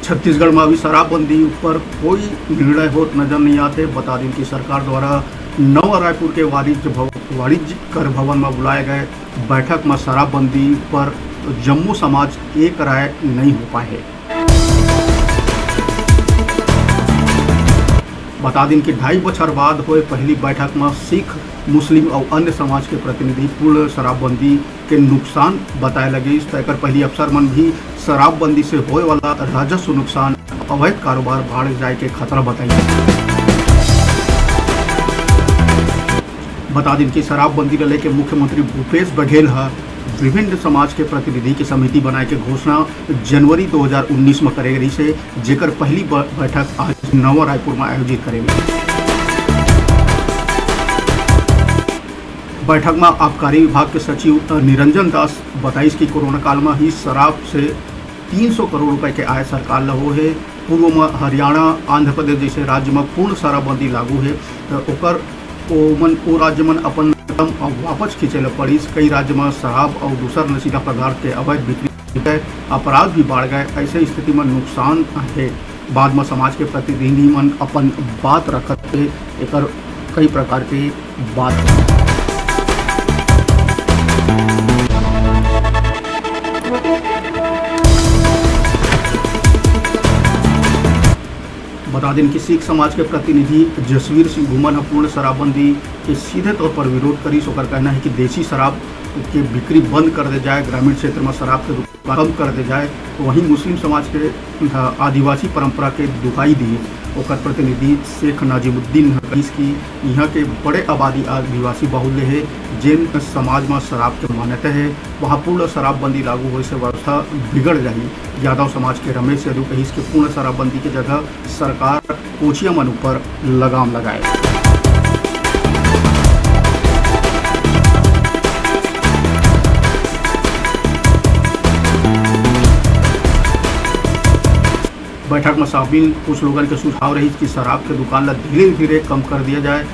छत्तीसगढ़ में अभी शराबबंदी पर कोई निर्णय होत नजर नहीं आते। बता दें कि सरकार द्वारा नवा रायपुर के वाणिज्य कर भवन में बुलाए गए बैठक में शराबबंदी पर जम्मू समाज एक राय नहीं हो पाए। बता दें कि 2.5 बछर बाद हुए पहली बैठक में सिख, मुस्लिम और अन्य समाज के प्रतिनिधि पूर्ण शराबबंदी के नुकसान बताए लगे। इस तय कर पहली अफसर मन भी शराबबंदी से होए वाला राजस्व नुकसान, अवैध कारोबार बढ़ जाए के खतरा बताइए। बता दें कि शराबबंदी को लेकर मुख्यमंत्री भूपेश बघेल विभिन्न समाज के प्रतिनिधि की समिति बनाए के घोषणा जनवरी 2019 में करे रही से, जेकर पहली बैठक आज नवा रायपुर में आयोजित करेगी। बैठक में आबकारी विभाग के सचिव निरंजन दास बताइस कि कोरोना काल में ही शराब से 300 करोड़ रुपए के आय सरकार लहो है। पूर्व में हरियाणा, आंध्र प्रदेश जैसे राज्य में पूर्ण शराबबंदी लागू है, तो ओ राज्य में अपन वापस खींचे पड़ी। कई राज्य में शराब और दूसर नशीला पदार्थ के अवैध बिक्री, अपराध भी बढ़ गए। ऐसे स्थिति में नुकसान है। बाद में समाज के प्रतिनिधि मन अपन बात रखत एक कई प्रकार के बात। बता दें कि सिख समाज के प्रतिनिधि जसवीर सिंह घुमन पूर्ण शराबबंदी के सीधे तौर पर विरोध करी। ओकर कहना है कि देसी शराब की बिक्री बंद कर दे जाए, ग्रामीण क्षेत्र में शराब के दुकान कम कर दे जाए। तो वहीं मुस्लिम समाज के आदिवासी परंपरा के दुहाई दी। ओकर प्रतिनिधि शेख नाजिमुद्दीन की यहाँ के बड़े आबादी आदिवासी बाहुल्य है, जिन समाज में शराब के मान्यता है, वहाँ पूर्ण शराबबंदी लागू होने से व्यवस्था बिगड़ जाए। यादव समाज के रमेश यादव कहिस कि पूर्ण शराबबंदी की जगह सरकार कोचिया मन पर लगाम लगाए। बैठक में शामिल कुछ लोगों के सुझाव रही कि शराब के दुकान ला धीरे धीरे कम कर दिया जाए,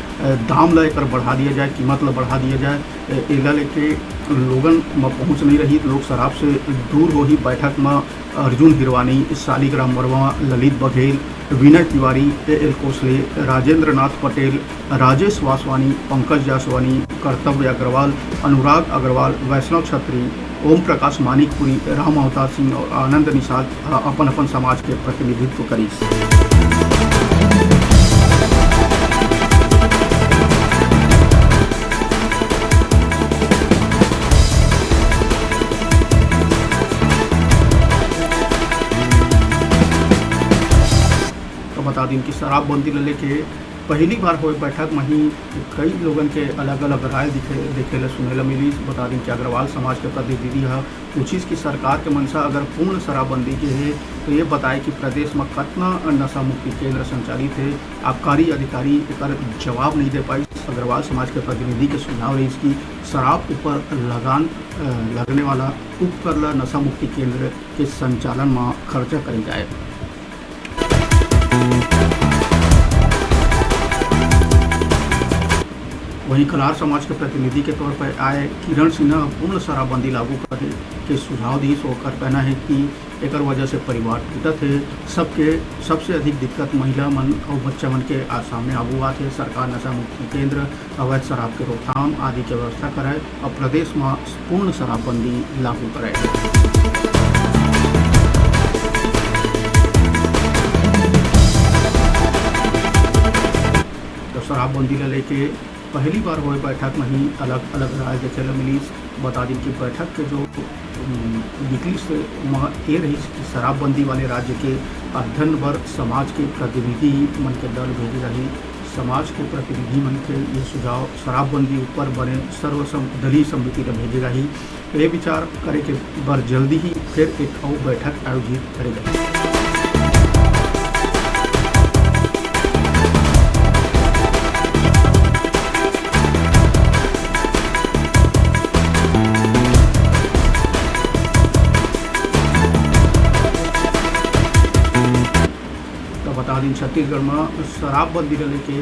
दाम ला एक बढ़ा दिया जाए, कीमत ला बढ़ा दिया जाए। एला लेके लोगन में पहुँच नहीं रही, लोग शराब से दूर हो ही। बैठक में अर्जुन हिरवानी, शालिग्राम वर्मा, ललित बघेल, विनय तिवारी, एल कोसले, राजेंद्र नाथ पटेल, राजेश वासवानी, पंकज जासवानी, कर्तव्य अग्रवाल, अनुराग अग्रवाल, वैष्णव छत्री, ओम प्रकाश मानिकपुरी, राम अवतार सिंह और आनंद निषाद अपन अपन समाज के प्रतिनिधित्व करी। तो बता दें कि शराबबंदी ले लेके पहली बार हुए बैठक में ही कई लोगन के अलग अलग राय देखे ला सुने ला मिली। बता दें कि अग्रवाल समाज के प्रतिनिधि पूछिस कि सरकार के मंशा अगर पूर्ण शराबबंदी के है तो ये बताए कि प्रदेश में कितना नशा मुक्ति केंद्र संचालित है। आबकारी अधिकारी एक जवाब नहीं दे पाई। अग्रवाल समाज के प्रतिनिधि के सुझाव है इसकी शराब ऊपर लगान लगने वाला उपकर नशा मुक्ति केंद्र के संचालन में खर्चा करी जाए। वहीं कलार समाज के प्रतिनिधि के तौर पर आए किरण सिन्हा पूर्ण शराबबंदी लागू करे के सुझाव दी। सोकर कहना है कि एक वजह से परिवार टूटत है। सबसे अधिक दिक्कत महिला मन और बच्चा मन के सामने आगू आते है। सरकार नशा मुक्ति केंद्र, अवैध शराब के रोकथाम आदि के व्यवस्था कराए और प्रदेश में पूर्ण शराबबंदी लागू कराए। तो शराबबंदी ले लेके पहली बार हुए बैठक में ही अलग अलग राय देखे मिली। बता दें कि बैठक के जो निकली से ये रही कि शराबबंदी वाले राज्य के अध्ययन वर्ग समाज के प्रतिनिधि मन के दल भेजे रही। समाज के प्रतिनिधि मन के ये सुझाव शराबबंदी ऊपर बने सर्वदलीय समिति में भेजे रही। ये विचार करे के बार जल्दी ही फिर एक और बैठक आयोजित करेगा। बता दें छत्तीसगढ़ में शराबबंदी को लेके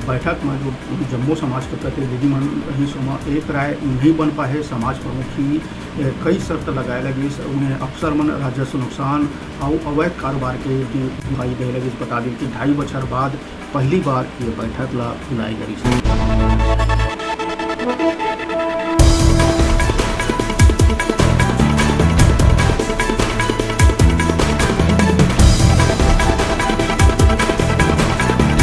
बैठक में जो जम्मू समाज के प्रतिनिधि मन रही सोमा एक राय नहीं बन पाए। समाज प्रमुख ही कई शर्त लगाए लगी उन्हें अफसर मन राजस्व नुकसान और अवैध कारोबार के दिखाई दे लगी। बता दें कि 2.5 बछर बाद पहली बार ये बैठक ला बुलाई गई।